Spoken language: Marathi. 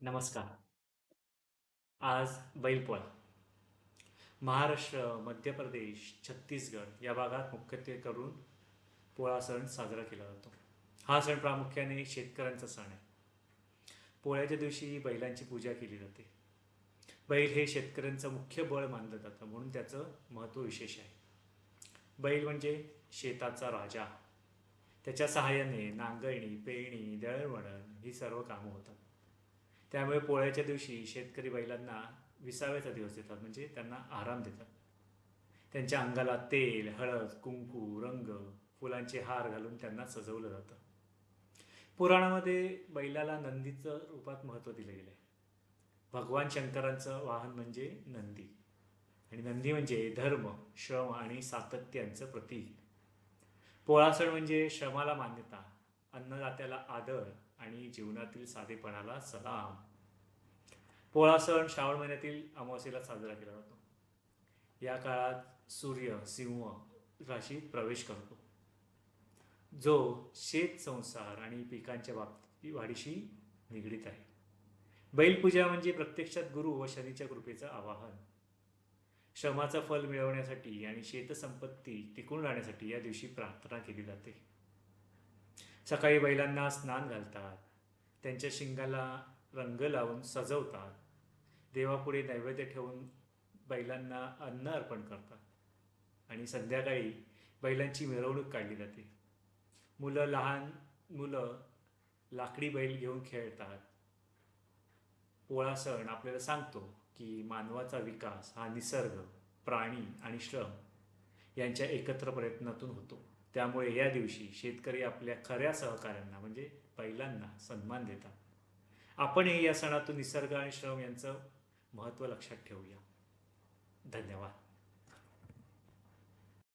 नमस्कार. आज बैलपोळा. महाराष्ट्र, मध्य प्रदेश, छत्तीसगड या भागात मुख्यत्वे करून पोळा सण साजरा केला जातो. हा सण प्रामुख्याने शेतकऱ्यांचा सण आहे. पोळ्याच्या दिवशी बैलांची पूजा केली जाते. बैल हे शेतकऱ्यांचं मुख्य बळ मानलं जातं, म्हणून त्याचं महत्त्व विशेष आहे. बैल म्हणजे शेताचा राजा. त्याच्या सहाय्याने नांगरणी, पेरणी, दळणवळण ही सर्व कामं होतात. त्यामुळे पोळ्याच्या दिवशी शेतकरी बैलांना विसाव्याचा दिवस देतात, म्हणजे त्यांना आराम देतात. त्यांच्या अंगाला तेल, हळद, कुंकू, रंग, फुलांचे हार घालून त्यांना सजवलं जातं. पुराणामध्ये बैलाला नंदीचं रूपात महत्त्व दिलं गेलं आहे. भगवान शंकरांचं वाहन म्हणजे नंदी, आणि नंदी म्हणजे धर्म, श्रम आणि सातत्य यांचं प्रतीक. पोळा सण म्हणजे श्रमाला मान्यता, अन्नदात्याला आदर आणि जीवनातील साधेपणाला सलाम. पोळा सण श्रावण महिन्यातील अमावस्येला साजरा केला जातो. या काळात सूर्य सिंह राशीत प्रवेश करतो, जो शेत संसार आणि पिकांच्या बाबतीत वाढीशी निगडीत आहे. बैलपूजा म्हणजे प्रत्यक्षात गुरु व शनीच्या कृपेचं आवाहन. श्रमाचं फल मिळवण्यासाठी आणि शेतसंपत्ती टिकून राहण्यासाठी या दिवशी प्रार्थना केली जाते. सकाळी बैलांना स्नान घालतात, त्यांच्या शिंगाला रंग लावून सजवतात, देवापुढे नैवेद्य ठेवून बैलांना अन्न अर्पण करतात आणि संध्याकाळी बैलांची मिरवणूक काढली जाते. लहान मुलं लाकडी बैल घेऊन खेळतात. पोळा सण आपल्याला सांगतो की मानवाचा विकास हा निसर्ग, प्राणी आणि श्रम यांच्या एकत्र प्रयत्नातून होतो. त्यामुळे या दिवशी शेतकरी आपल्या खऱ्या सहकाऱ्यांना म्हणजे बैलांना सन्मान देतात. आपणही या सणातून निसर्ग आणि श्रम यांचं महत्त्व लक्षात ठेवूया. धन्यवाद.